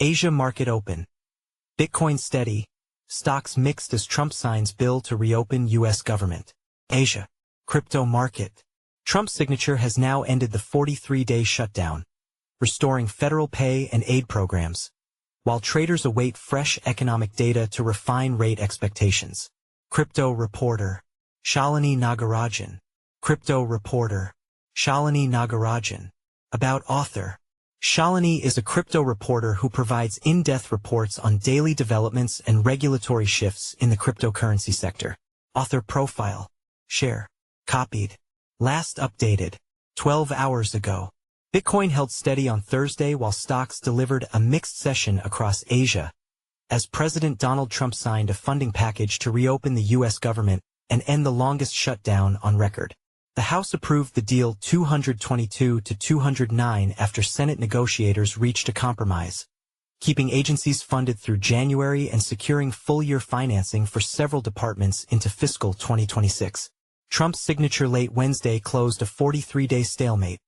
Asia market open. Bitcoin steady. Stocks mixed as Trump signs bill to reopen U.S. government. Asia. Crypto market. Trump's signature has now ended the 43-day shutdown, restoring federal pay and aid programs, while traders await fresh economic data to refine rate expectations. Crypto reporter. Shalini Nagarajan. Crypto reporter. Shalini Nagarajan. About author. Shalini is a crypto reporter who provides in-depth reports on daily developments and regulatory shifts in the cryptocurrency sector. Author profile. Share. Copied. Last updated 12 hours ago. Bitcoin held steady on Thursday while stocks delivered a mixed session across Asia, as President Donald Trump signed a funding package to reopen the U.S. government and end the longest shutdown on record. The House approved the deal 222 to 209 after Senate negotiators reached a compromise, keeping agencies funded through January and securing full-year financing for several departments into fiscal 2026. Trump's signature late Wednesday closed a 43-day stalemate,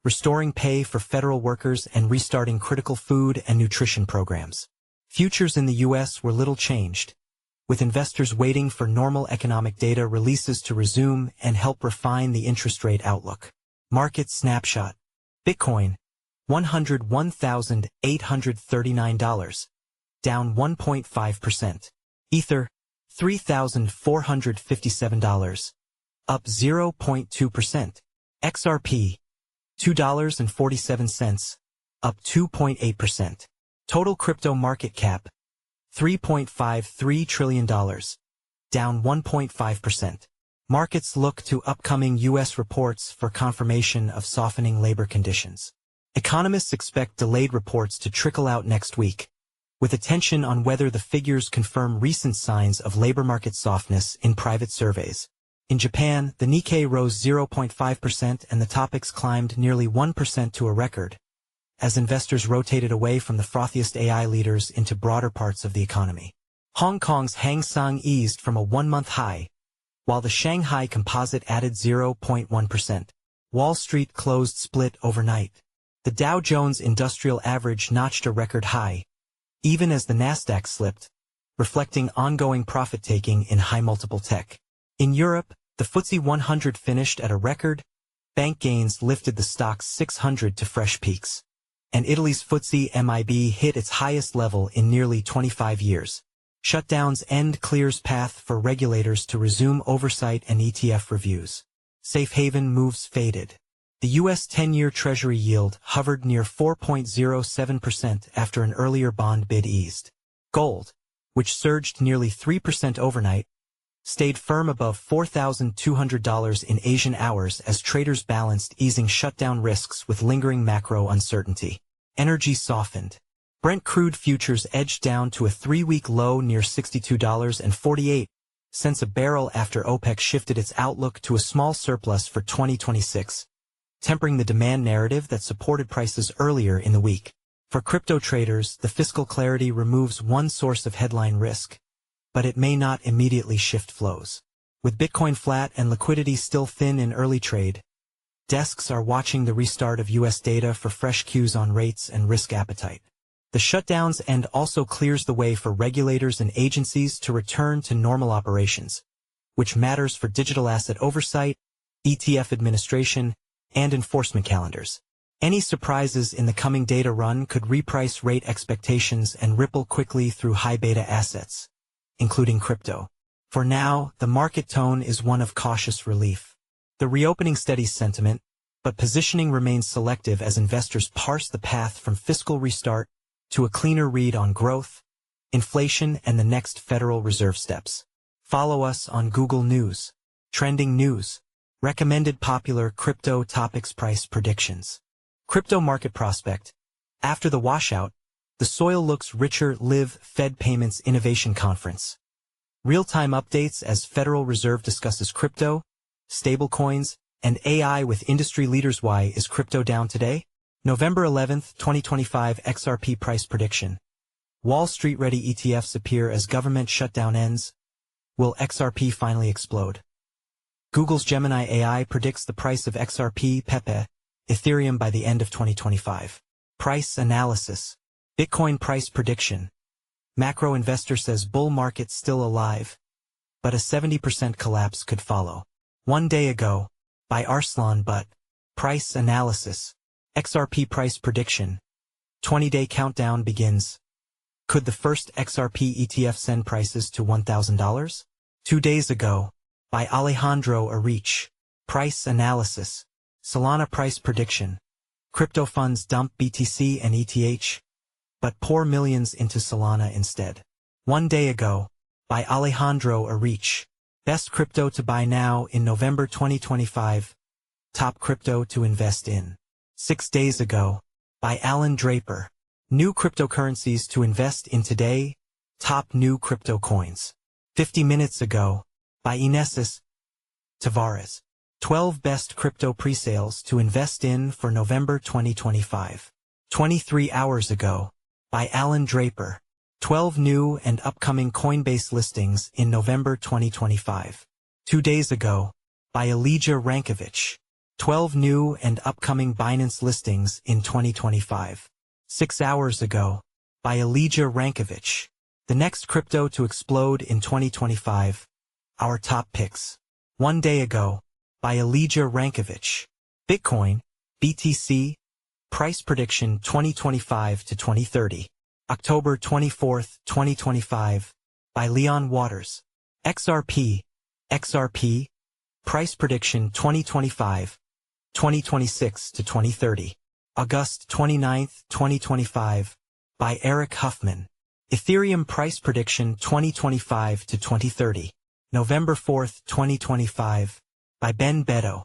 restoring pay for federal workers and restarting critical food and nutrition programs. Futures in the U.S. were little changed, with investors waiting for normal economic data releases to resume and help refine the interest rate outlook. Market snapshot. Bitcoin, $101,839, down 1.5%. Ether, $3,457, up 0.2%. XRP, $2.47, up 2.8%. Total crypto market cap, $3.53 trillion, down 1.5%. Markets look to upcoming U.S. reports for confirmation of softening labor conditions. Economists expect delayed reports to trickle out next week, with attention on whether the figures confirm recent signs of labor market softness in private surveys. In Japan, the Nikkei rose 0.5% and the Topix climbed nearly 1% to a record, as investors rotated away from the frothiest AI leaders into broader parts of the economy. Hong Kong's Hang Seng eased from a one-month high, while the Shanghai Composite added 0.1%. Wall Street closed split overnight. The Dow Jones Industrial Average notched a record high, even as the Nasdaq slipped, reflecting ongoing profit-taking in high-multiple tech. In Europe, the FTSE 100 finished at a record. Bank gains lifted the Stoxx 600 to fresh peaks, and Italy's FTSE MIB hit its highest level in nearly 25 years. Shutdown's end clears path for regulators to resume oversight and ETF reviews. Safe haven moves faded. The U.S. 10-year Treasury yield hovered near 4.07% after an earlier bond bid eased. Gold, which surged nearly 3% overnight, stayed firm above $4,200 in Asian hours as traders balanced easing shutdown risks with lingering macro uncertainty. Energy softened. Brent crude futures edged down to a 3-week low near $62.48 a barrel after OPEC shifted its outlook to a small surplus for 2026, tempering the demand narrative that supported prices earlier in the week. For crypto traders, the fiscal clarity removes one source of headline risk, but it may not immediately shift flows. With Bitcoin flat and liquidity still thin in early trade, desks are watching the restart of U.S. data for fresh cues on rates and risk appetite. The shutdown's end also clears the way for regulators and agencies to return to normal operations, which matters for digital asset oversight, ETF administration, and enforcement calendars. Any surprises in the coming data run could reprice rate expectations and ripple quickly through high-beta assets, including crypto. For now, the market tone is one of cautious relief. The reopening steadies sentiment, but positioning remains selective as investors parse the path from fiscal restart to a cleaner read on growth, inflation, and the next Federal Reserve steps. Follow us on Google News. Trending news. Recommended popular crypto topics price predictions. Crypto market prospect. After the washout, the soil looks richer. Live Fed Payments Innovation Conference. Real-time updates as Federal Reserve discusses crypto, stablecoins, and AI with industry leaders. Why is crypto down today? November 11, 2025 XRP price prediction. Wall Street-ready ETFs appear as government shutdown ends. Will XRP finally explode? Google's Gemini AI predicts the price of XRP, Pepe, Ethereum by the end of 2025. Price analysis. Bitcoin price prediction. Macro investor says bull market still alive, but a 70% collapse could follow. 1 day ago, by Arslan Butt. Price analysis. XRP price prediction. 20-day countdown begins. Could the first XRP ETF send prices to $1,000? 2 days ago, by Alejandro Arich. Price analysis. Solana price prediction. Crypto funds dump BTC and ETH, but pour millions into Solana instead. 1 day ago, by Alejandro Arich. Best crypto to buy now in November 2025. Top crypto to invest in. 6 days ago, by Alan Draper. New cryptocurrencies to invest in today. Top new crypto coins. 50 minutes ago, by Inesis Tavares. 12 best crypto presales to invest in for November 2025. 23 hours ago, by Alan Draper. 12 new and upcoming Coinbase listings in November 2025. 2 days ago, by Elijah Rankovich. 12 new and upcoming Binance listings in 2025. 6 hours ago, by Elijah Rankovich. The next crypto to explode in 2025. Our top picks. 1 day ago, by Elijah Rankovich. Bitcoin, BTC, price prediction 2025 to 2030. October 24, 2025, by Leon Waters. XRP, price prediction 2025, 2026 to 2030. August 29, 2025, by Eric Huffman. Ethereum price prediction 2025 to 2030. November 4, 2025, by Ben Beto.